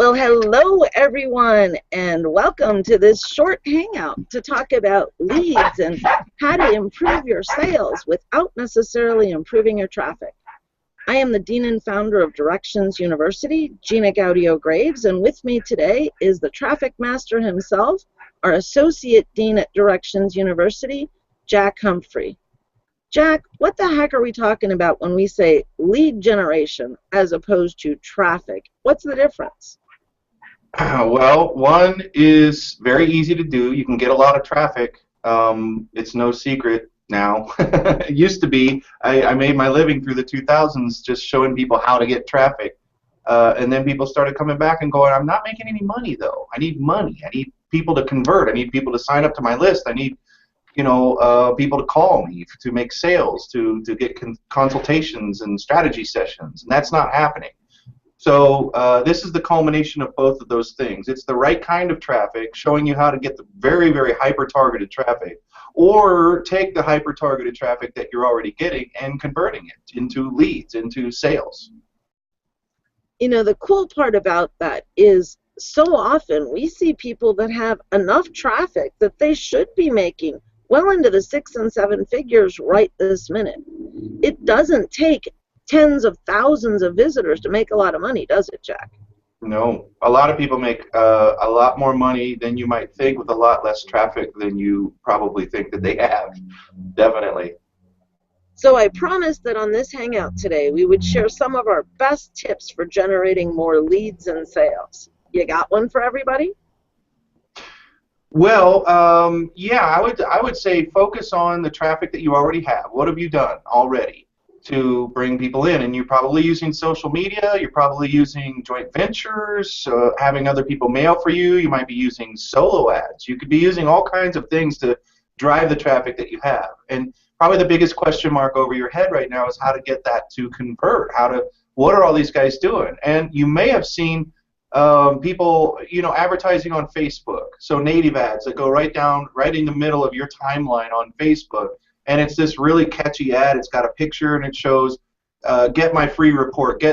Well, hello everyone, and welcome to this short hangout to talk about leads and how to improve your sales without necessarily improving your traffic. I am the Dean and founder of Directions University, Gina Gaudio-Graves, and with me today is the traffic master himself, our Associate Dean at Directions University, Jack Humphrey. Jack, what the heck are we talking about when we say lead generation as opposed to traffic? What's the difference? Well, one is very easy to do. You can get a lot of traffic. It's no secret now. It used to be. I made my living through the 2000s just showing people how to get traffic. And then people started coming back and going, I'm not making any money, though. I need money. I need people to convert. I need people to sign up to my list. I need people to call me to make sales, to get consultations and strategy sessions. And that's not happening. So this is the culmination of both of those things. It's the right kind of traffic, showing you how to get the very, very hyper-targeted traffic, or take the hyper-targeted traffic that you're already getting and converting it into leads, into sales. You know, the cool part about that is so often we see people that have enough traffic that they should be making well into the 6 and 7 figures right this minute. It doesn't take tens of thousands of visitors to make a lot of money, does it, Jack? No. A lot of people make a lot more money than you might think with a lot less traffic than you probably think that they have. Definitely. So I promised that on this Hangout today we would share some of our best tips for generating more leads and sales. You got one for everybody? Well, yeah, I would say focus on the traffic that you already have. What have you done already to bring people in? And you're probably using social media, you're probably using joint ventures, having other people mail for you, you might be using solo ads, you could be using all kinds of things to drive the traffic that you have. And probably the biggest question mark over your head right now is how to get that to convert, what are all these guys doing? And you may have seen people, advertising on Facebook, so native ads that go right in the middle of your timeline on Facebook. And it's this really catchy ad. It's got a picture and it shows, get my free report,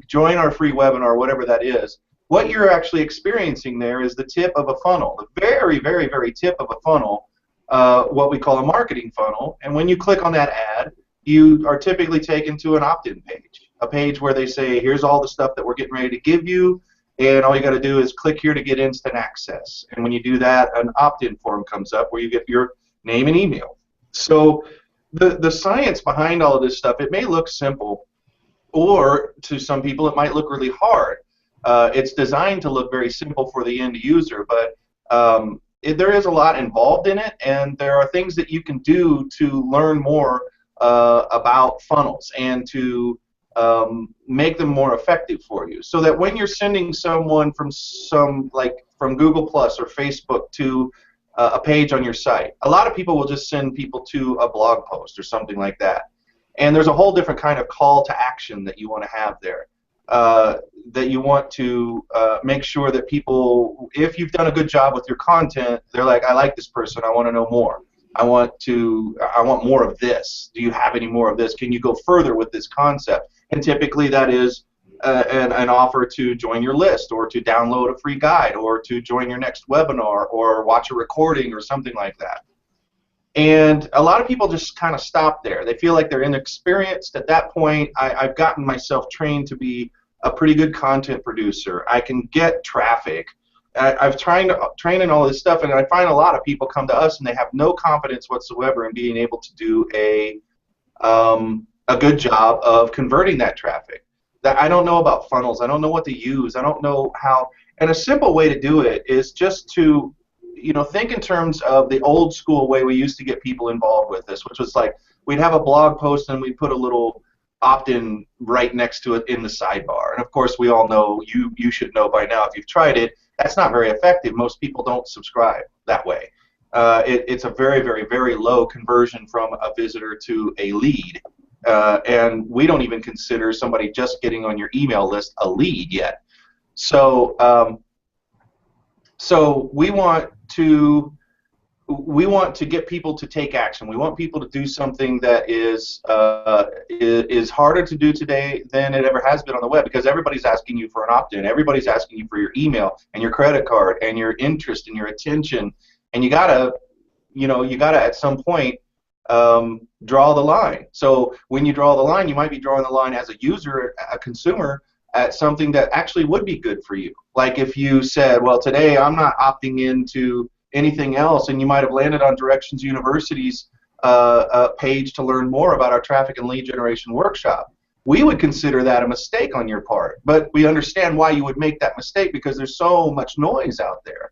join our free webinar, whatever that is. What you're actually experiencing there is the tip of a funnel, the very, very, very tip of a funnel, what we call a marketing funnel. And when you click on that ad, you are typically taken to an opt-in page, a page where they say, here's all the stuff that we're getting ready to give you, and all you got to do is click here to get instant access. And when you do that, an opt-in form comes up where you get your name and email. So the science behind all of this stuff, it may look simple, or to some people it might look really hard. It's designed to look very simple for the end user, but there is a lot involved in it, and there are things that you can do to learn more about funnels and to make them more effective for you, so that when you're sending someone from Google Plus or Facebook to a page on your site, a lot of people will just send people to a blog post or something like that. And there's a whole different kind of call to action that you want to have there, that you want to make sure that people, if you've done a good job with your content, they're like, I like this person, I want to know more. I want more of this. Do you have any more of this? Can you go further with this concept? And typically that is an offer to join your list, or to download a free guide, or to join your next webinar, or watch a recording, or something like that. And a lot of people just kind of stop there. They feel like they're inexperienced at that point. I've gotten myself trained to be a pretty good content producer. I can get traffic. I've trained in all this stuff, and I find a lot of people come to us and they have no confidence whatsoever in being able to do a good job of converting that traffic. That I don't know about funnels. I don't know what to use. I don't know how. And a simple way to do it is just to, think in terms of the old school way we used to get people involved with this, which was like we'd have a blog post and we'd put a little opt-in right next to it in the sidebar. And of course, we all know, you should know by now if you've tried it, that's not very effective. Most people don't subscribe that way. It's a very, very, very low conversion from a visitor to a lead. And we don't even consider somebody just getting on your email list a lead yet. So we want to we want to get people to take action. We want people to do something that is harder to do today than it ever has been on the web, because everybody's asking you for an opt-in. Everybody's asking you for your email and your credit card and your interest and your attention, and you gotta at some point draw the line. So when you draw the line, you might be drawing the line as a user, a consumer, at something that actually would be good for you. Like if you said, well, today I'm not opting into anything else, and you might have landed on Directions University's page to learn more about our traffic and lead generation workshop. We would consider that a mistake on your part, but we understand why you would make that mistake, because there's so much noise out there.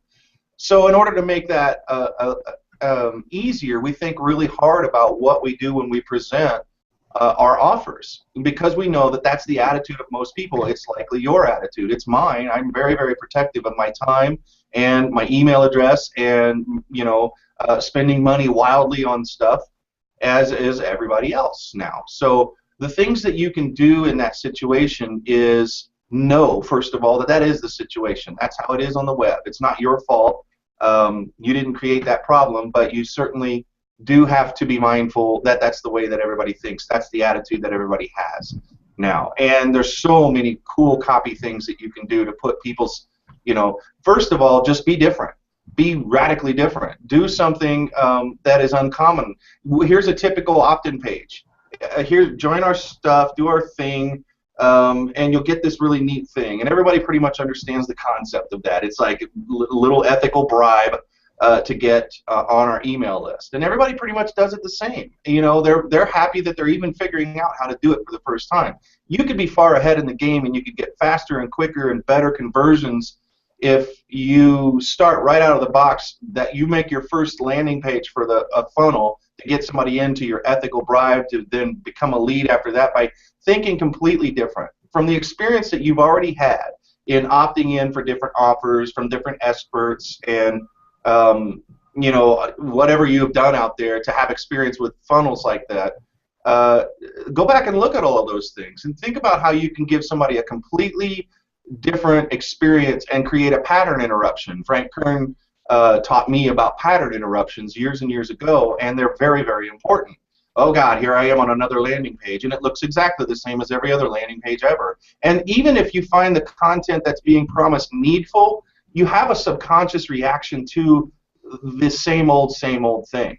So in order to make that easier, we think really hard about what we do when we present our offers, because we know that that's the attitude of most people. It's likely your attitude. It's mine. I'm very, very protective of my time and my email address, and spending money wildly on stuff, as is everybody else now. So the things that you can do in that situation is know, first of all, that that is the situation. That's how it is on the web. It's not your fault. You didn't create that problem, but you certainly do have to be mindful that that's the way that everybody thinks. That's the attitude that everybody has now. And there's so many cool copy things that you can do to put people's, first of all, just be different. Be radically different. Do something that is uncommon. Here's a typical opt-in page. Here, join our stuff, do our thing, and you'll get this really neat thing. And everybody pretty much understands the concept of that. It's like a little ethical bribe to get on our email list, and everybody pretty much does it the same. They're happy that they're even figuring out how to do it for the first time. You could be far ahead in the game, and you could get faster and quicker and better conversions if you start right out of the box, that you make your first landing page for a funnel to get somebody into your ethical bribe to then become a lead after that, by thinking completely different from the experience that you've already had in opting in for different offers from different experts, and whatever you've done out there to have experience with funnels like that. Go back and look at all of those things and think about how you can give somebody a completely different experience and create a pattern interruption. Frank Kern taught me about pattern interruptions years and years ago, and they're very, very important. Oh God, here I am on another landing page, and it looks exactly the same as every other landing page ever. And even if you find the content that's being promised needful, you have a subconscious reaction to this same old thing.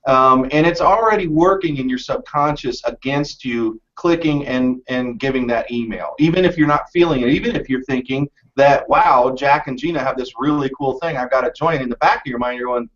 And it's already working in your subconscious against you clicking and giving that email. Even if you're not feeling it, even if you're thinking that, wow, Jack and Gina have this really cool thing, I've got to join. In the back of your mind, you're going,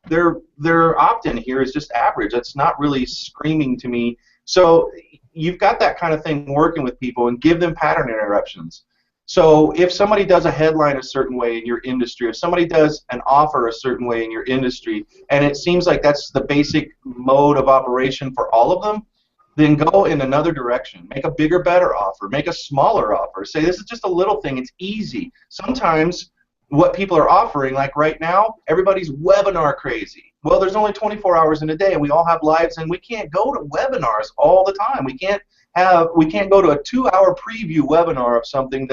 their opt-in here is just average. That's not really screaming to me. So you've got that kind of thing working with people, and give them pattern interruptions. So if somebody does a headline a certain way in your industry, if somebody does an offer a certain way in your industry, and it seems like that's the basic mode of operation for all of them, then go in another direction. Make a bigger, better offer. Make a smaller offer. Say, this is just a little thing. It's easy. Sometimes what people are offering, like right now, everybody's webinar crazy. Well, there's only 24 hours in a day, and we all have lives, and we can't go to webinars all the time. We can't go to a 2-hour preview webinar of something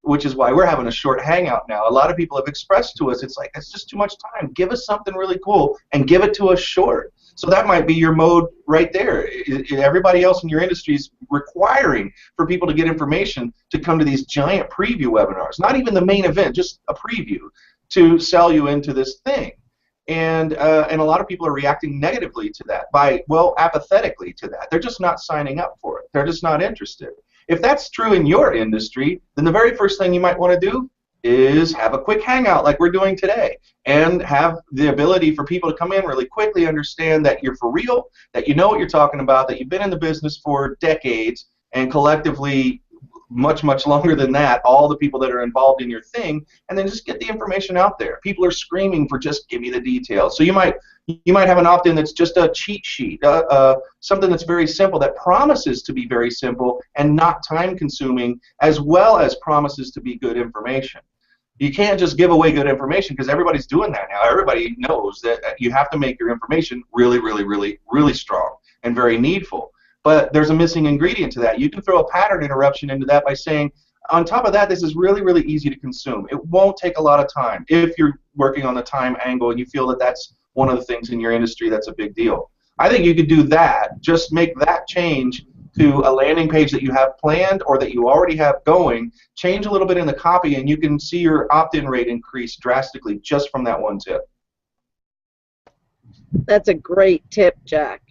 which is why we're having a short hangout now. A lot of people have expressed to us, it's like, it's just too much time. Give us something really cool and give it to us short. So that might be your mode right there. Everybody else in your industry is requiring for people to get information to come to these giant preview webinars. Not even the main event, just a preview to sell you into this thing. And a lot of people are reacting negatively to that, apathetically to that. They're just not signing up for it. They're just not interested. If that's true in your industry, then the very first thing you might want to do is have a quick hangout like we're doing today, and have the ability for people to come in really quickly, understand that you're for real, that you know what you're talking about, that you've been in the business for decades, and collectively much, much longer than that, all the people that are involved in your thing, and then just get the information out there. People are screaming for just give me the details. So you might have an opt-in that's just a cheat sheet, something that's very simple, that promises to be very simple and not time-consuming, as well as promises to be good information. You can't just give away good information, because everybody's doing that now. Everybody knows that you have to make your information really, really, really, really strong and very needful. But there's a missing ingredient to that. You can throw a pattern interruption into that by saying, on top of that, this is really, really easy to consume. It won't take a lot of time if you're working on the time angle and you feel that that's one of the things in your industry that's a big deal. I think you could do that. Just make that change to a landing page that you have planned or that you already have going, change a little bit in the copy, and you can see your opt-in rate increase drastically just from that one tip. That's a great tip, Jack.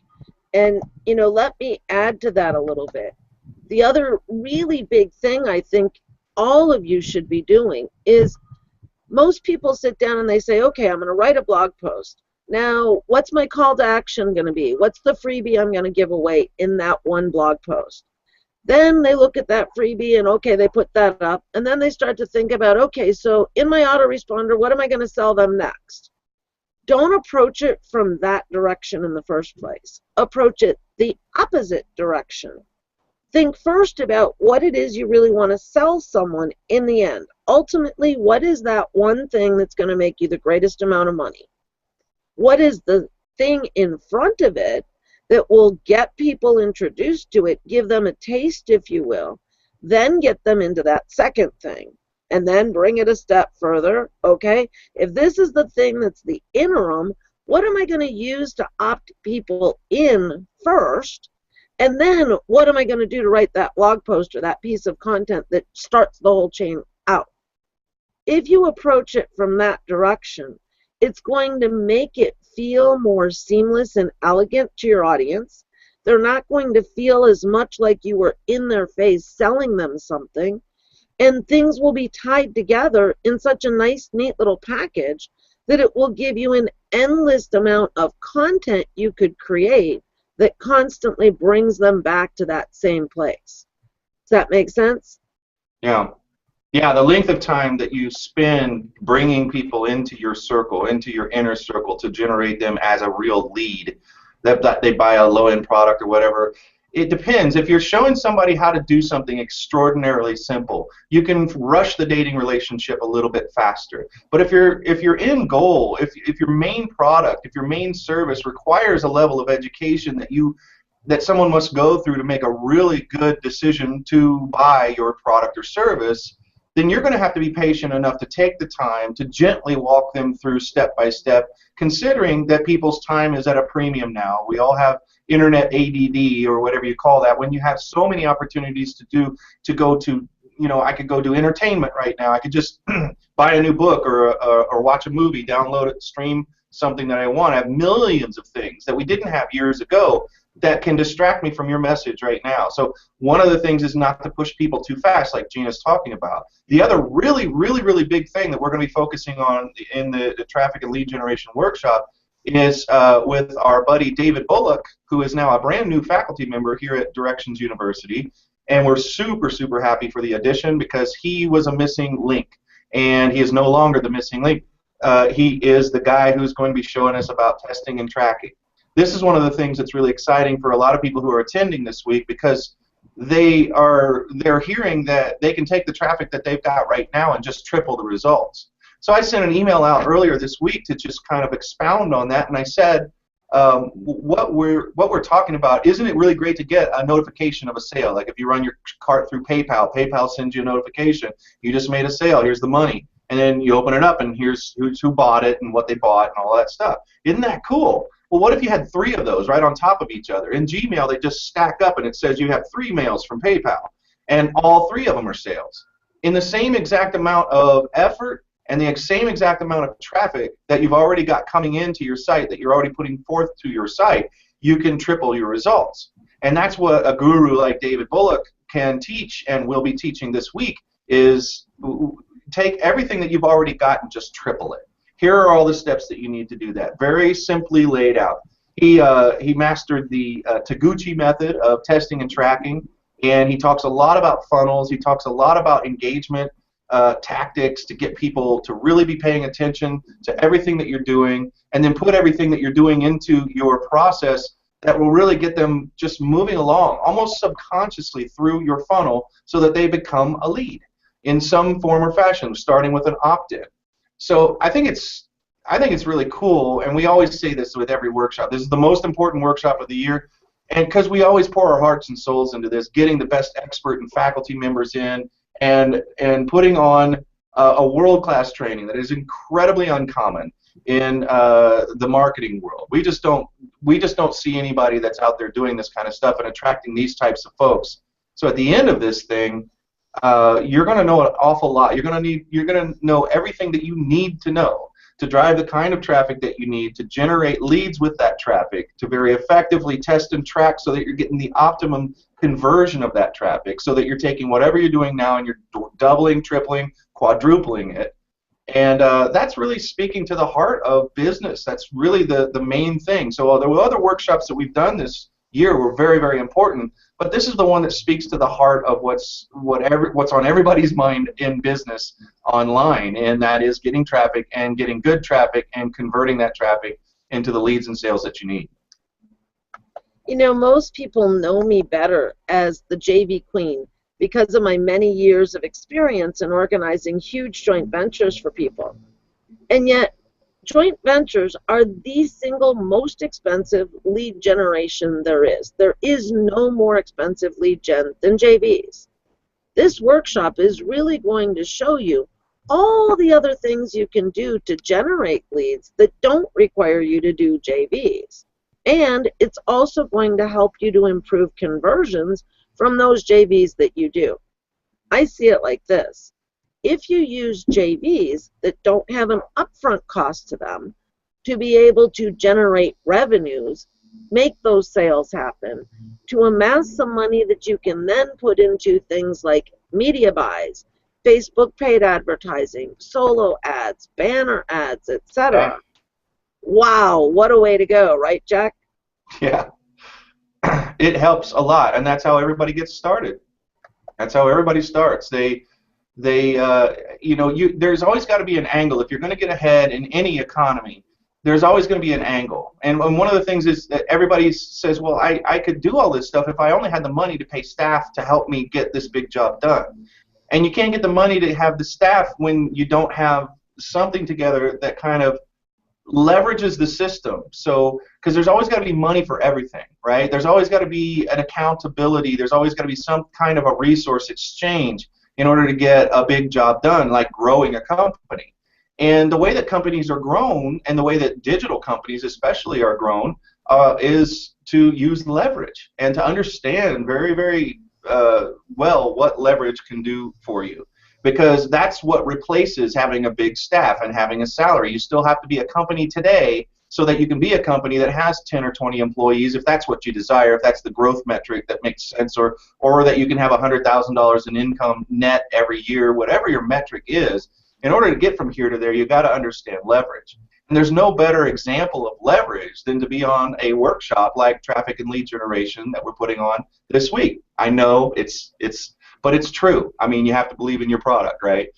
And, you know, let me add to that a little bit. The other really big thing I think all of you should be doing is most people sit down and they say, okay, I'm going to write a blog post. Now, what's my call to action going to be? What's the freebie I'm going to give away in that one blog post? Then they look at that freebie and, okay, they put that up. And then they start to think about, okay, so in my autoresponder, what am I going to sell them next? Don't approach it from that direction in the first place. Approach it the opposite direction. Think first about what it is you really want to sell someone in the end. Ultimately, what is that one thing that's going to make you the greatest amount of money? What is the thing in front of it that will get people introduced to it, give them a taste, if you will, then get them into that second thing, and then bring it a step further, okay? If this is the thing that's the interim, what am I going to use to opt people in first? And then what am I going to do to write that blog post or that piece of content that starts the whole chain out? If you approach it from that direction, it's going to make it feel more seamless and elegant to your audience. They're not going to feel as much like you were in their face selling them something. And things will be tied together in such a nice, neat little package that it will give you an endless amount of content you could create that constantly brings them back to that same place. Does that make sense? Yeah. Yeah, the length of time that you spend bringing people into your circle, into your inner circle to generate them as a real lead, that they buy a low-end product or whatever, it depends. If you're showing somebody how to do something extraordinarily simple, you can rush the dating relationship a little bit faster. But if your end goal, if your main product, if your main service requires a level of education that someone must go through to make a really good decision to buy your product or service, then you're going to have to be patient enough to take the time to gently walk them through step by step, considering that people's time is at a premium now. We all have internet ADD or whatever you call that. When you have so many opportunities to go to, you know, I could go do entertainment right now. I could just buy a new book or watch a movie, download it, stream something that I want. I have millions of things that we didn't have years ago that can distract me from your message right now. So one of the things is not to push people too fast, like Gina's talking about. The other really, really, really big thing that we're going to be focusing on in the traffic and lead generation workshop is with our buddy David Bullock, who is now a brand new faculty member here at Directions University. And we're super, super happy for the addition because he was a missing link, and he is no longer the missing link. He is the guy who's going to be showing us about testing and tracking. This is one of the things that's really exciting for a lot of people who are attending this week because they're hearing that they can take the traffic that they've got right now and just triple the results. So I sent an email out earlier this week to just kind of expound on that, and I said, what we're talking about, isn't it really great to get a notification of a sale? Like if you run your cart through PayPal, PayPal sends you a notification. You just made a sale. Here's the money. And then you open it up, and here's who bought it and what they bought and all that stuff. Isn't that cool? Well, what if you had 3 of those right on top of each other? In Gmail, they just stack up, and it says you have 3 mails from PayPal, and all 3 of them are sales. In the same exact amount of effort and the same exact amount of traffic that you've already got coming into your site, that you're already putting forth to your site, you can triple your results. And that's what a guru like David Bullock can teach and will be teaching this week, is take everything that you've already got and just triple it. Here are all the steps that you need to do that. Very simply laid out. He mastered the Taguchi method of testing and tracking, and he talks a lot about funnels. He talks a lot about engagement tactics to get people to really be paying attention to everything that you're doing, and then put everything that you're doing into your process that will really get them just moving along, almost subconsciously through your funnel, so that they become a lead in some form or fashion, starting with an opt-in. So I think it's really cool, and we always say this with every workshop. This is the most important workshop of the year, and because we always pour our hearts and souls into this, getting the best expert and faculty members in, and putting on a world-class training that is incredibly uncommon. in the marketing world. We just don't see anybody that's out there doing this kind of stuff and attracting these types of folks. So at the end of this thing, you're going to know an awful lot. You're going to know everything that you need to know to drive the kind of traffic that you need to generate leads with that traffic, to very effectively test and track so that you're getting the optimum conversion of that traffic, so that you're taking whatever you're doing now and you're doubling, tripling, quadrupling it. And that's really speaking to the heart of business. That's really the main thing. So the other workshops that we've done this year were very, very important, but this is the one that speaks to the heart of what's on everybody's mind in business online, and that is getting traffic and getting good traffic and converting that traffic into the leads and sales that you need. You know, most people know me better as the JV Queen because of my many years of experience in organizing huge joint ventures for people. And yet, joint ventures are the single most expensive lead generation there is. There is no more expensive lead gen than JVs. This workshop is really going to show you all the other things you can do to generate leads that don't require you to do JVs. And it's also going to help you to improve conversions from those JVs that you do. I see it like this. If you use JVs that don't have an upfront cost to them to be able to generate revenues, make those sales happen, to amass some money that you can then put into things like media buys, Facebook paid advertising, solo ads, banner ads, etc. Wow, what a way to go, right, Jack? Yeah. It helps a lot, and that's how everybody gets started. That's how everybody starts. There's always got to be an angle. If you're going to get ahead in any economy, there's always going to be an angle. And one of the things is that everybody says, well, I could do all this stuff if I only had the money to pay staff to help me get this big job done. And you can't get the money to have the staff when you don't have something together that kind of leverages the system. So, because there's always got to be money for everything, right? There's always got to be an accountability. There's always got to be some kind of a resource exchange in order to get a big job done, like growing a company. And the way that companies are grown, and the way that digital companies especially are grown, is to use leverage and to understand very, very well what leverage can do for you. Because that's what replaces having a big staff and having a salary. You still have to be a company today so that you can be a company that has 10 or 20 employees, if that's what you desire, if that's the growth metric that makes sense, or that you can have $100,000 in income net every year, whatever your metric is. In order to get from here to there, you've got to understand leverage. And there's no better example of leverage than to be on a workshop like traffic and lead generation that we're putting on this week. I know but it's true. I mean, you have to believe in your product, right?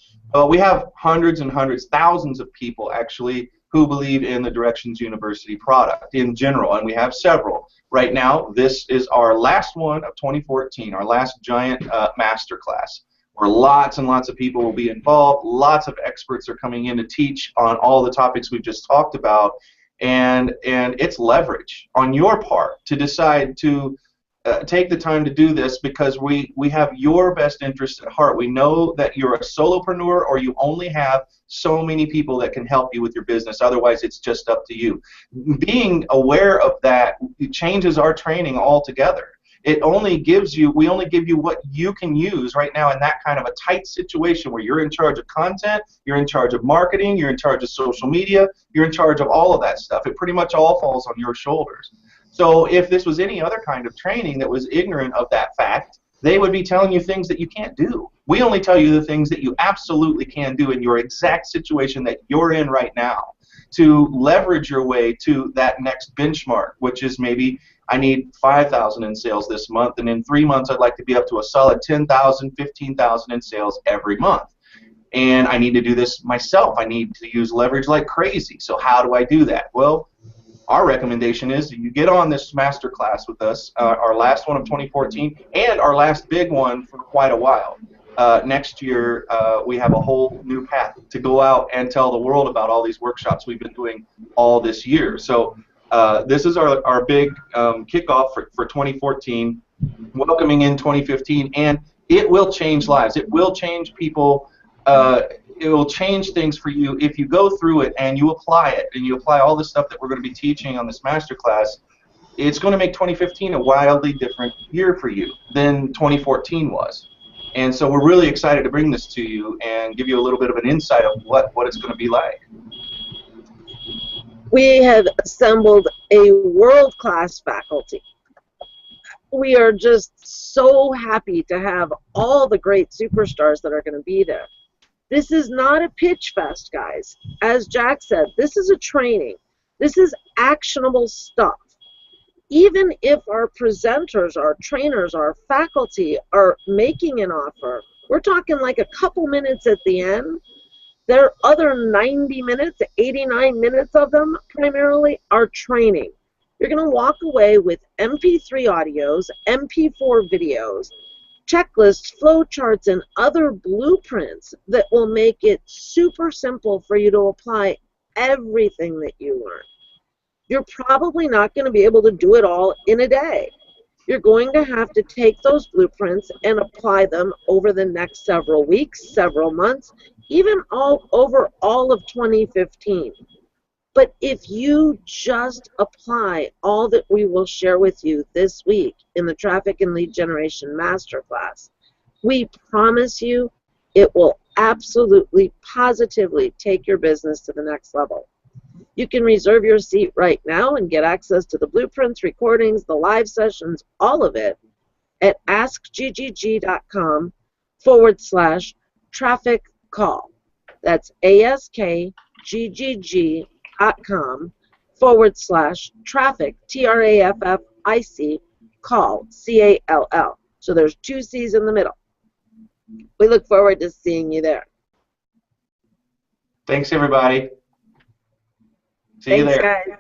We have hundreds and hundreds, thousands of people actually who believe in the Directions University product in general, and we have several. Right now, this is our last one of 2014, our last giant masterclass, where lots and lots of people will be involved. Lots of experts are coming in to teach on all the topics we've just talked about, and it's leverage on your part to decide to take the time to do this, because we have your best interest at heart. We know that you're a solopreneur, or you only have so many people that can help you with your business. Otherwise, it's just up to you. Being aware of that changes our training altogether. We only give you what you can use right now in that kind of a tight situation where you're in charge of content, you're in charge of marketing, you're in charge of social media, you're in charge of all of that stuff. It pretty much all falls on your shoulders. So if this was any other kind of training that was ignorant of that fact, they would be telling you things that you can't do. We only tell you the things that you absolutely can do in your exact situation that you're in right now, to leverage your way to that next benchmark, which is maybe I need 5,000 in sales this month, and in 3 months I'd like to be up to a solid 10,000, 15,000 in sales every month. And I need to do this myself. I need to use leverage like crazy. So how do I do that? Well, our recommendation is that you get on this master class with us, our last one of 2014, and our last big one for quite a while. Next year, we have a whole new path to go out and tell the world about all these workshops we've been doing all this year. So this is our big kickoff for 2014, welcoming in 2015, and it will change lives. It will change people it will change things for you if you go through it and you apply it, and you apply all the stuff that we're going to be teaching on this masterclass. It's going to make 2015 a wildly different year for you than 2014 was. And so we're really excited to bring this to you and give you a little bit of an insight of what it's going to be like. We have assembled a world-class faculty. We are just so happy to have all the great superstars that are going to be there. This is not a pitch fest, guys. As Jack said, this is a training. This is actionable stuff. Even if our presenters, our trainers, our faculty are making an offer, we're talking like a couple minutes at the end. Their other 90 minutes, 89 minutes of them primarily are training. You're going to walk away with MP3 audios, MP4 videos, checklists, flowcharts, and other blueprints that will make it super simple for you to apply everything that you learn. You're probably not going to be able to do it all in a day. You're going to have to take those blueprints and apply them over the next several weeks, several months, even over all of 2015. But if you just apply all that we will share with you this week in the Traffic and Lead Generation Masterclass, we promise you it will absolutely, positively take your business to the next level. You can reserve your seat right now and get access to the blueprints, recordings, the live sessions, all of it at askggg.com/traffic call. That's askggg.com/traffic, TRAFFIC, call, CALL. So there's 2 C's in the middle. We look forward to seeing you there. Thanks, everybody. See you there. Thanks, guys.